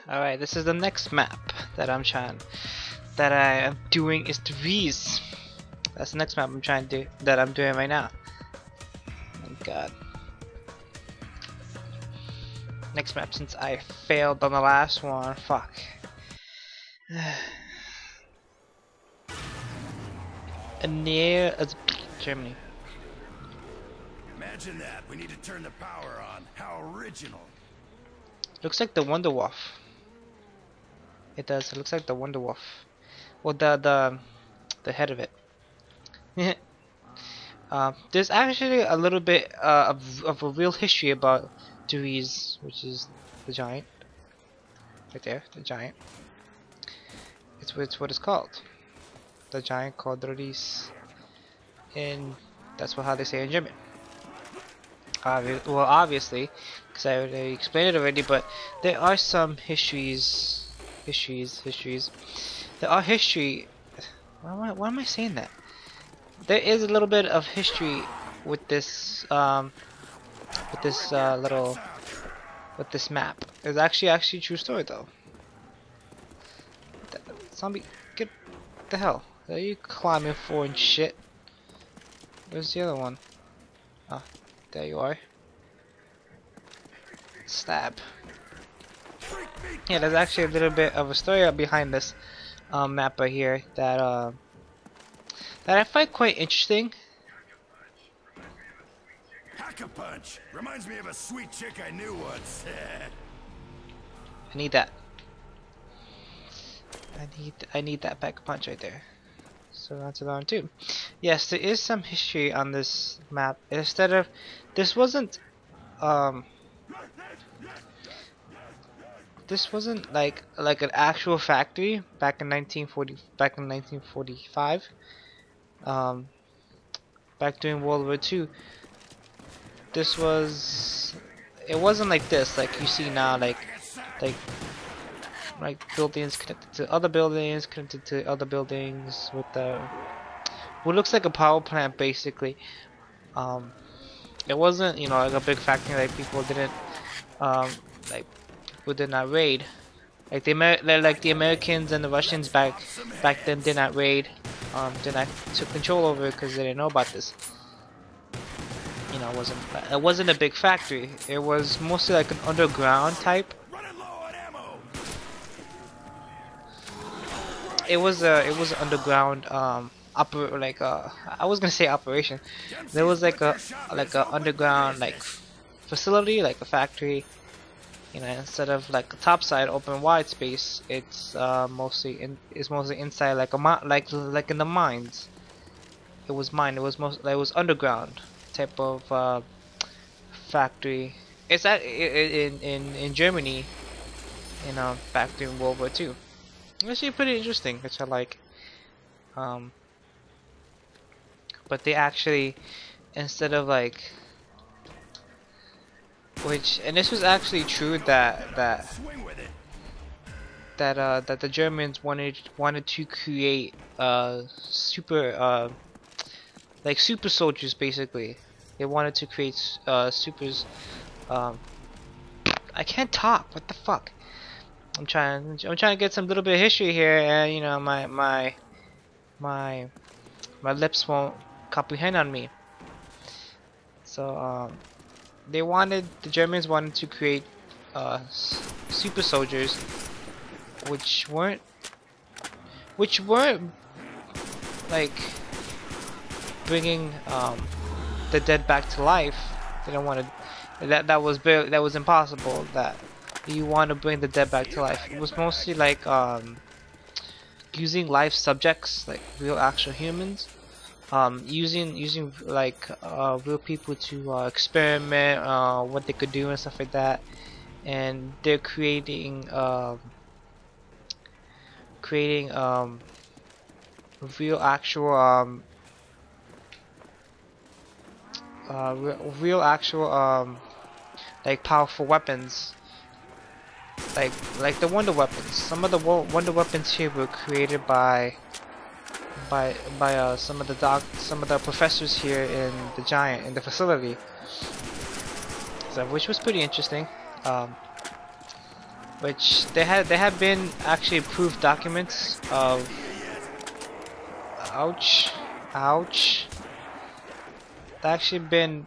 Alright, this is the next map that I am doing is the V's. That's the next map I'm trying to do, that I'm doing right now. Oh god. Next map since I failed on the last one. Fuck. Near Germany. Imagine that. We need to turn the power on. How original. Looks like the Wonder Wolf. It does. It looks like the Wonder Wolf. Well, the head of it. There's actually a little bit of a real history about Dries, which is the giant. Right there, the giant. It's what it's called. The giant called Dries. And that's how they say it in German. Well, obviously, because I already explained it already, but there are some histories. There are history. Why am I saying that? There is a little bit of history with this with this map. It's actually a true story though. Zombie, get the hell! Are you climbing for and shit? Where's the other one? Ah, there you are. Stab. Yeah, there's actually a little bit of a story behind this map right here that I find quite interesting. Hack-a-punch reminds me of a sweet chick I knew once. I need that. I need that pack a punch right there. So that's around two. Yes, there is some history on this map. Instead of this wasn't like an actual factory back in 1945. Back during World War II. It wasn't like this, like you see now, like buildings connected to other buildings, with what looks like a power plant basically. It wasn't, you know, like a big factory like people didn't people did not raid. Like the Americans and the Russians back then did not raid, did not took control over it because they didn't know about this. You know, it wasn't a big factory. It was mostly like an underground type. It was an underground I was gonna say operation. There was like a underground like facility, like a factory. You know, instead of like a topside open wide space, it's mostly inside like like in the mines. It was underground type of factory. It's in Germany, you know, back during World War II. It's actually pretty interesting, which I like. But they actually, instead of like, and this was actually true that the Germans wanted to create super soldiers basically. They wanted to create supers. I can't talk. What the fuck? I'm trying to get some little bit of history here, and you know my lips won't comprehend on me. So the Germans wanted to create super soldiers, which weren't like bringing the dead back to life. They don't want to. That was impossible. That you want to bring the dead back to life. It was mostly like using live subjects, like real actual humans. Using like real people to experiment what they could do and stuff like that, and they're creating real actual like powerful weapons, like the wonder weapons. Some of the wonder weapons here were created by some of the professors here in the facility, so, which was pretty interesting. which they have been actually proof documents of ouch ouch there actually been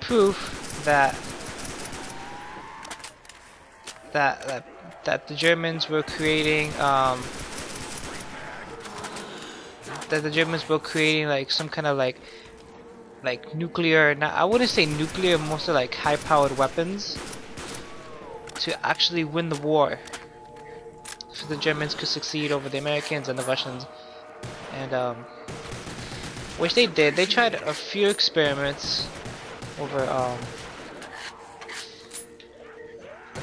proof that the Germans were creating like some kind of like nuclear, now I wouldn't say nuclear, mostly like high powered weapons to actually win the war, so the Germans could succeed over the Americans and the Russians. And which they did. They tried a few experiments over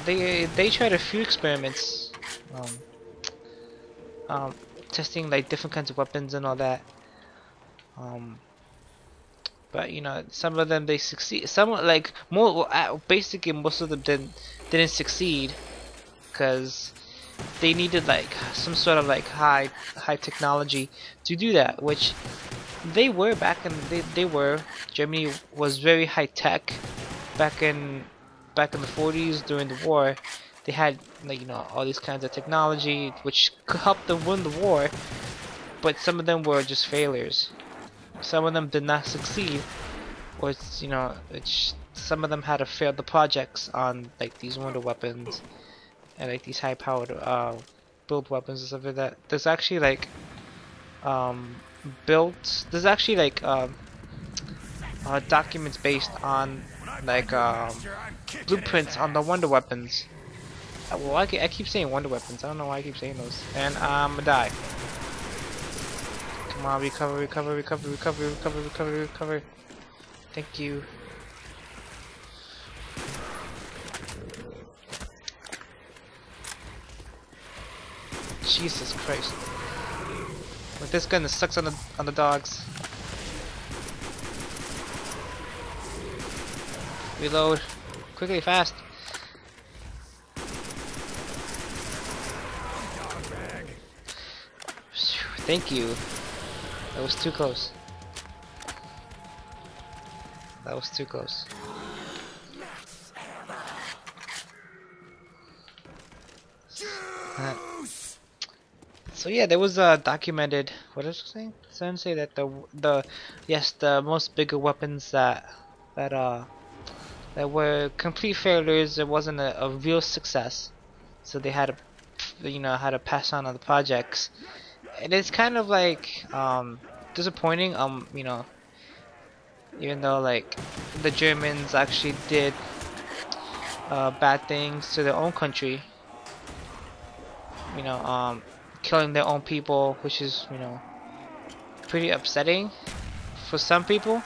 they tried a few experiments testing like different kinds of weapons and all that. But you know, some of them they succeed. Some like more basically most of them didn't succeed because they needed like some sort of like high technology to do that, which they were back in Germany was very high tech back in the 40s during the war. They had like, you know, all these kinds of technology which could help them win the war, but some of them were just failures. Some of them did not succeed, or it's, you know, some of them had to fail the projects on like these wonder weapons and like these high powered build weapons and stuff like that. There's actually like there's actually like documents based on like blueprints on the wonder weapons. Well, I keep saying wonder weapons. I don't know why I keep saying those. And I'm gonna die. Come on, recover, recover, recover, recover, recover, recover, recover. Thank you. Jesus Christ. With this gun, it sucks on the dogs. Reload. Quickly, fast. Thank you. That was too close. That was too close. So yeah, there was documented. What is it saying? Someone say that the most bigger weapons that were complete failures. It wasn't a real success. So they had to, you know, had to pass on the projects. And it's kind of like disappointing. You know, even though like the Germans actually did bad things to their own country. You know, killing their own people, which is, you know, pretty upsetting for some people.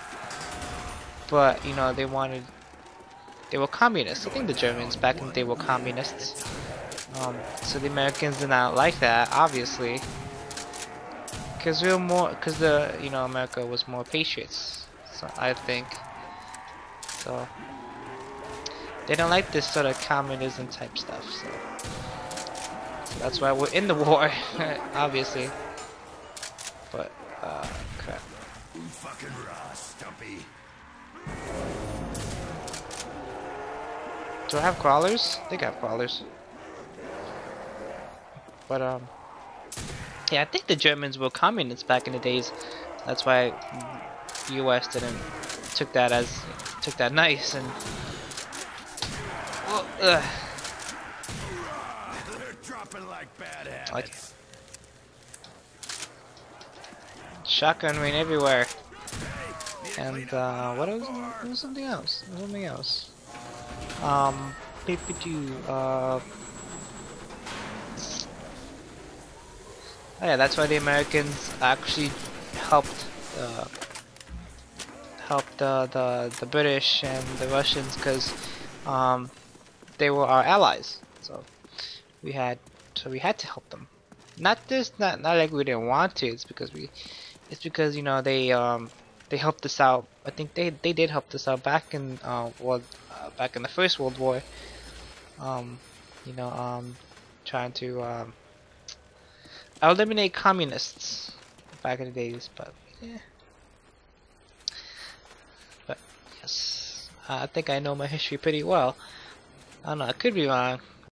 But you know, they were communists. I think the Germans back in the day were communists. So the Americans did not like that, obviously, because you know, America was more patriots. So I think so. They don't like this sort of communism type stuff. So that's why we're in the war, obviously. But crap. Fucking raw, Stumpy. Do I have crawlers? I think I have crawlers. But yeah, I think the Germans were communists back in the days. That's why the U.S. took that nice and. Well, They're dropping like bad habits. like shotgun rain everywhere. And what else? There was something else. There was something else. Oh yeah, that's why the Americans actually helped the British and the Russians, because they were our allies. So we had to help them. Not like we didn't want to. It's because you know they helped us out. I think they did help us out back in back in the First World War. You know, trying to eliminate communists back in the days, but yeah. But yes, I think I know my history pretty well. I don't know, I could be wrong.